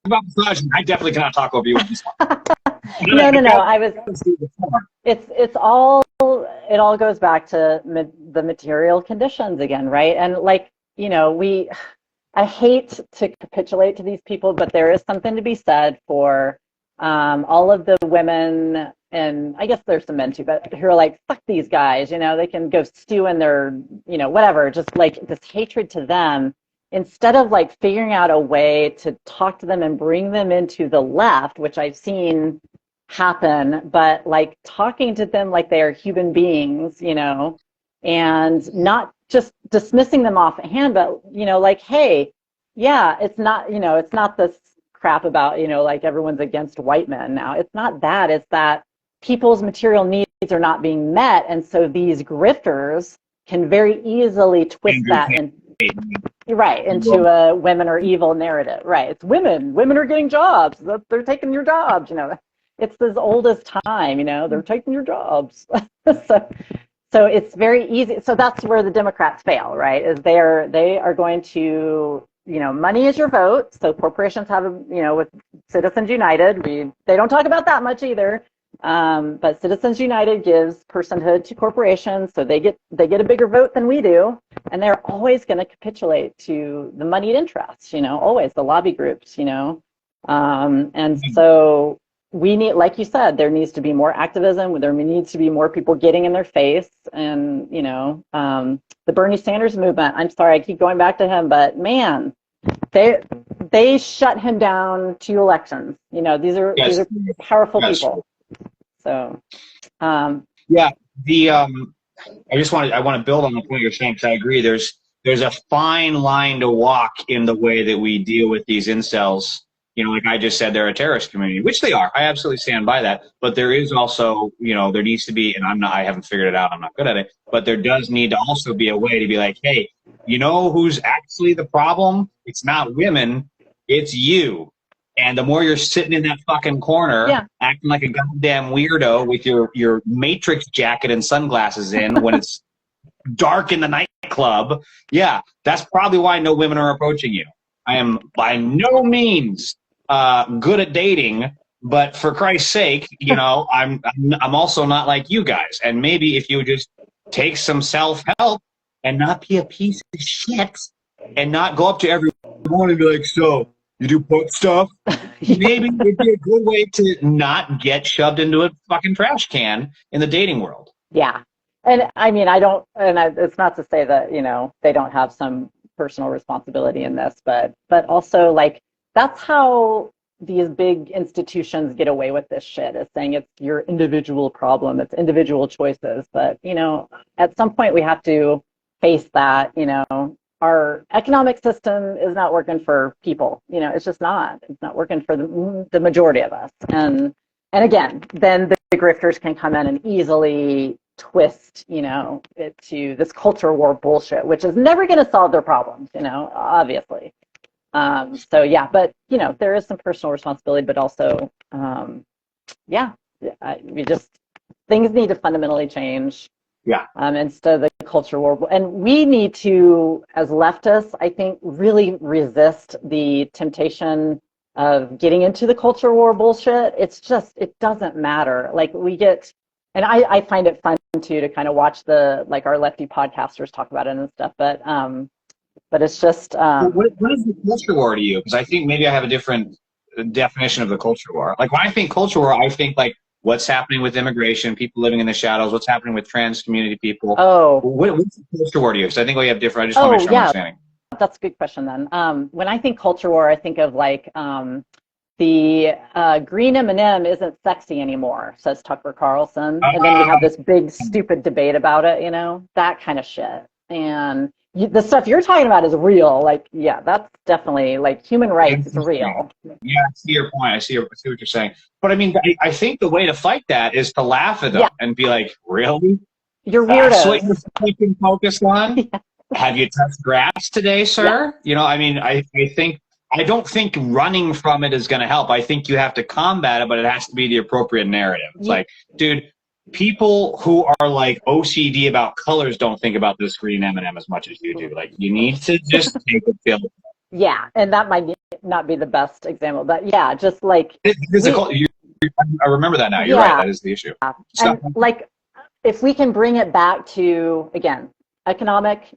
definitely cannot talk over you on this one. No. It all goes back to the material conditions again, right? And like, I hate to capitulate to these people, but there is something to be said for all of the women, and I guess there's some men too, but who are like, fuck these guys, they can go stew in their, whatever, just like this hatred to them, instead of like figuring out a way to talk to them and bring them into the left, which I've seen happen, but like talking to them like they are human beings, and not just dismissing them offhand, but, like, hey, yeah, it's not this crap about, like everyone's against white men now. It's not that. It's that people's material needs are not being met. And so these grifters can very easily twist that into a women are evil narrative. Right. It's women are getting jobs. They're taking your jobs, It's as old as time, they're taking your jobs. So it's very easy. So that's where the Democrats fail, right? Is they are going to, money is your vote. So corporations have, with Citizens United, they don't talk about that much either. But Citizens United gives personhood to corporations, so they get a bigger vote than we do, and they're always going to capitulate to the moneyed interests, always the lobby groups, and so we need, like you said, there needs to be more activism. There needs to be more people getting in their face, and the Bernie Sanders movement. I'm sorry, I keep going back to him, but man, they shut him down 2 elections. These are powerful people. So, yeah, I want to build on the point you're saying, because I agree. There's a fine line to walk in the way that we deal with these incels. Like I just said, they're a terrorist community, which they are. I absolutely stand by that. But there is also, there needs to be, and I haven't figured it out. I'm not good at it. But there does need to also be a way to be like, hey, who's actually the problem? It's not women, it's you. And the more you're sitting in that fucking corner, acting like a goddamn weirdo with your Matrix jacket and sunglasses in when it's dark in the nightclub, that's probably why no women are approaching you. I am by no means good at dating, but for Christ's sake, I'm also not like you guys. And maybe if you just take some self-help and not be a piece of shit and not go up to everyone and be like, so you do butt stuff? Maybe it'd be a good way to not get shoved into a fucking trash can in the dating world. Yeah. And I mean, it's not to say that, they don't have some personal responsibility in this, but also like, that's how these big institutions get away with this shit, is saying it's your individual problem, it's individual choices. But, at some point we have to face that, our economic system is not working for people. It's just not. It's not working for the majority of us. And again, then the grifters can come in and easily twist, it to this culture war bullshit, which is never going to solve their problems, obviously. So yeah, but there is some personal responsibility, but also, things need to fundamentally change. Yeah. Instead of the culture war. And we need to, as leftists, I think, really resist the temptation of getting into the culture war bullshit. It's just, it doesn't matter. Like and I find it fun too to kind of watch our lefty podcasters talk about it and stuff. But it's just. What is the culture war to you? Because I think maybe I have a different definition of the culture war. Like when I think culture war, I think like, what's happening with immigration, people living in the shadows, what's happening with trans community people. Oh. What's the culture war to you? Because I think we have different, I just want to make sure I'm understanding. That's a good question then. When I think culture war, I think of like the green M&M isn't sexy anymore, says Tucker Carlson. And then we have this big stupid debate about it, that kind of shit. And the stuff you're talking about is real. Like, yeah, that's definitely like human rights is real. Yeah, I see your point. I see what you're saying. But I mean, I think the way to fight that is to laugh at them and be like, really? You're weirdos. That's what you're fucking focused on? Yeah. Have you touched grass today, sir? Yeah. I mean, I don't think running from it is going to help. I think you have to combat it, but it has to be the appropriate narrative. It's like, dude, people who are like OCD about colors don't think about this green M&M as much as you do. Like, you need to just take a pill. Yeah, and that might not be the best example, but yeah, just like. I remember that now. You're right. That is the issue. Yeah. And like, if we can bring it back to, again, economic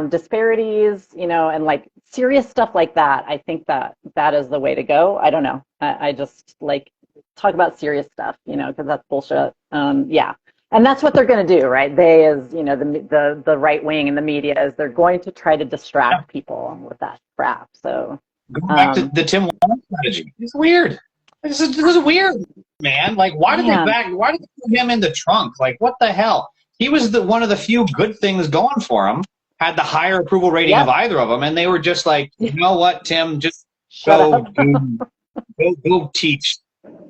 disparities, and like serious stuff like that, I think that is the way to go. I don't know. I just like talk about serious stuff, because that's bullshit. Yeah. And that's what they're going to do, right? They, as the right wing and the media, is they're going to try to distract people with that crap. So going back to the Tim Walz strategy, it's weird. This is weird, man. Like, why did they put him in the trunk? Like, what the hell? He was one of the few good things going for him. Had the higher approval rating of either of them, and they were just like, you know what, Tim, just go teach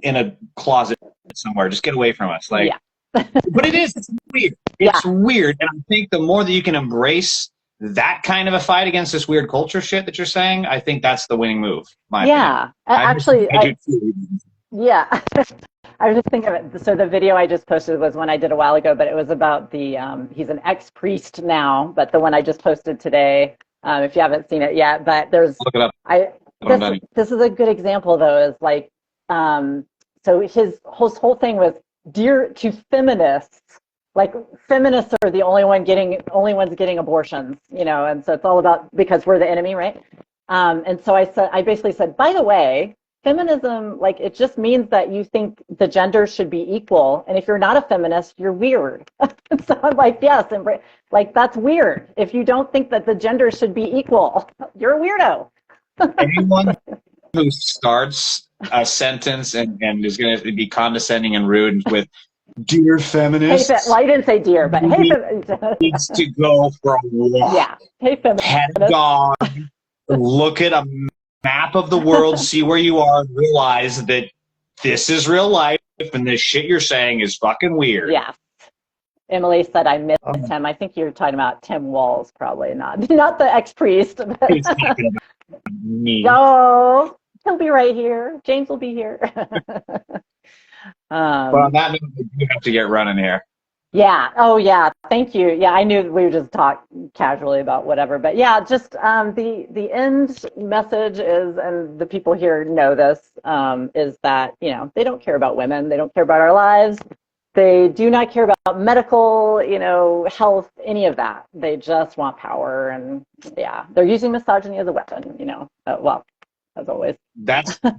in a closet somewhere. Just get away from us. Like, but it's weird. It's weird, and I think the more that you can embrace that kind of a fight against this weird culture shit that you're saying, I think that's the winning move. I was just thinking of it. So the video I just posted was one I did a while ago, but it was about he's an ex-priest now, but the one I just posted today, if you haven't seen it yet, but there's, look it up. This is a good example though, is like, so his whole thing was dear to feminists, like feminists are the only ones getting abortions, you know, and so it's all about because we're the enemy, right? And so I basically said, by the way, feminism, like it just means that you think the genders should be equal, and if you're not a feminist, you're weird. So I'm like, yes, like that's weird. If you don't think that the genders should be equal, you're a weirdo. Anyone who starts a sentence and is going to be condescending and rude with "dear feminists," well, I didn't say dear, but hey, needs to go for a walk. yeah, hey, feminists. Pet a dog. Look at a map of the world, see where you are, and realize that this is real life, and this shit you're saying is fucking weird. Yeah. Emily said I missed him. I think you're talking about Tim Walz, probably not the ex-priest. He's talking about me. No, he'll be right here. James will be here. But on that note, you have to get running here. Yeah. Oh, yeah. Thank you. Yeah, I knew we would just talk casually about whatever, but yeah, just the end message is, and the people here know this, is that, you know, they don't care about women. They don't care about our lives. They do not care about medical, you know, health, any of that. They just want power, and yeah, they're using misogyny as a weapon, you know, well, as always. That's, to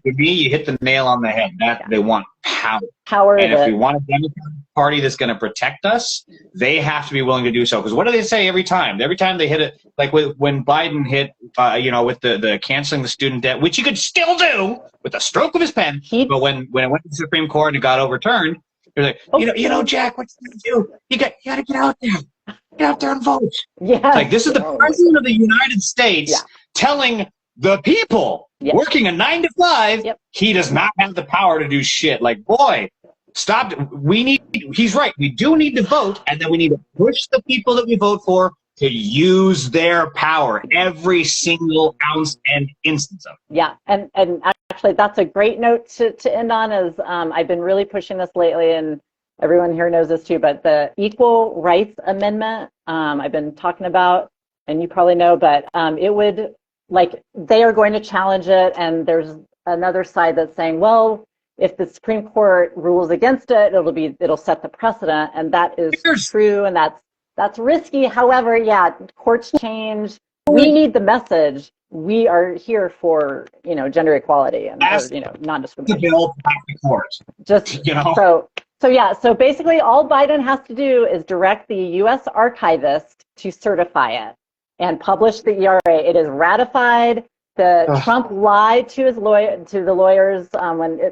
me, you hit the nail on the head. They want power. Power. And if we want a Democratic Party that's going to protect us, they have to be willing to do so. Because what do they say every time? Every time they hit it, like when Biden hit, you know, with the canceling the student debt, which he could still do with a stroke of his pen. But when it went to the Supreme Court and it got overturned, they're like, you know, Jack, what you gonna do? You got to get out there. Get out there and vote. Yeah. Like, this is the president of the United States telling the people working a 9 to 5, he does not have the power to do shit. Like, boy, stop. He's right. We do need to vote, and then we need to push the people that we vote for to use their power, every single ounce and instance of it. Yeah, and actually that's a great note to end on, is I've been really pushing this lately, and everyone here knows this too, but the Equal Rights Amendment I've been talking about, and you probably know, but it would, like, they are going to challenge it, and there's another side that's saying, well, if the Supreme Court rules against it, it'll set the precedent, and that is true, and that's risky. However, yeah, courts change. We need the message. We are here for, you know, gender equality and, or, you know, non-discrimination. The bill back to court. Just, you know. So yeah. So basically, all Biden has to do is direct the U.S. archivist to certify it and publish the ERA. It is ratified. Trump lied to the lawyers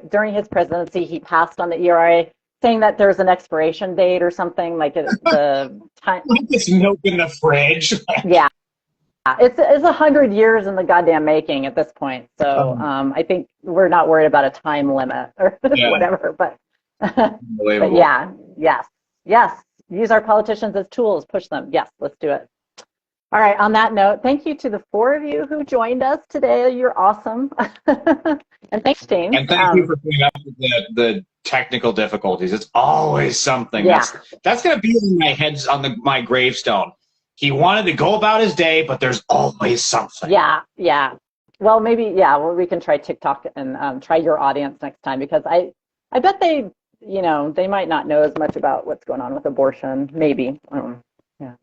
during his presidency. He passed on the ERA, saying that there's an expiration date or something, like the time. It's milk in the fridge. Yeah, it's 100 years in the goddamn making at this point. So I think we're not worried about a time limit or whatever. But yeah, yes, use our politicians as tools, push them. Yes, let's do it. All right, on that note, thank you to the 4 of you who joined us today. You're awesome. And thanks, James. And thank you for putting up with the technical difficulties. It's always something. Yeah. That's going to be in my head on my gravestone. He wanted to go about his day, but there's always something. Yeah. Well, maybe, we can try TikTok and try your audience next time, because I bet they might not know as much about what's going on with abortion. Maybe. Yeah.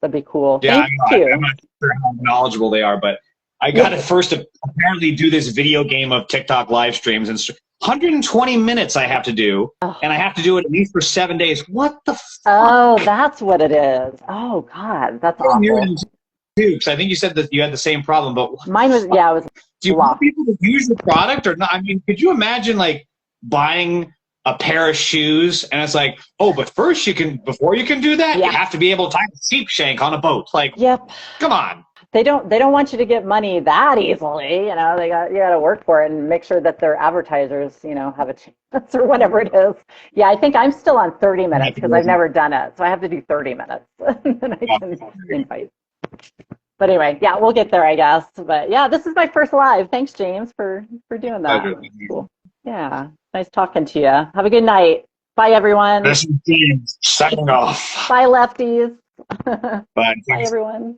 That'd be cool. Yeah, Thank you. I'm not sure how knowledgeable they are, but I got to first apparently do this video game of TikTok live streams, and 120 minutes I have to do, and I have to do it at least for 7 days. What the fuck? Oh, that's what it is. Oh, God, that's awful. Because I think you said that you had the same problem, but mine was, it was. Do you want people to use the product or not? I mean, could you imagine, like, buying a pair of shoes, and it's like, oh, but first before you can do that, you have to be able to tie a sheep shank on a boat. Like, come on. They don't want you to get money that easily. You know, you got to work for it and make sure that their advertisers, you know, have a chance or whatever it is. Yeah, I think I'm still on 30 minutes because I've never done it, so I have to do 30 minutes, and then I can invite. But anyway, yeah, we'll get there, I guess. But yeah, this is my first live. Thanks, James, for doing that. Cool. Yeah, nice talking to you. Have a good night. Bye, everyone. This is James signing off. Bye, lefties. Bye. Bye, everyone.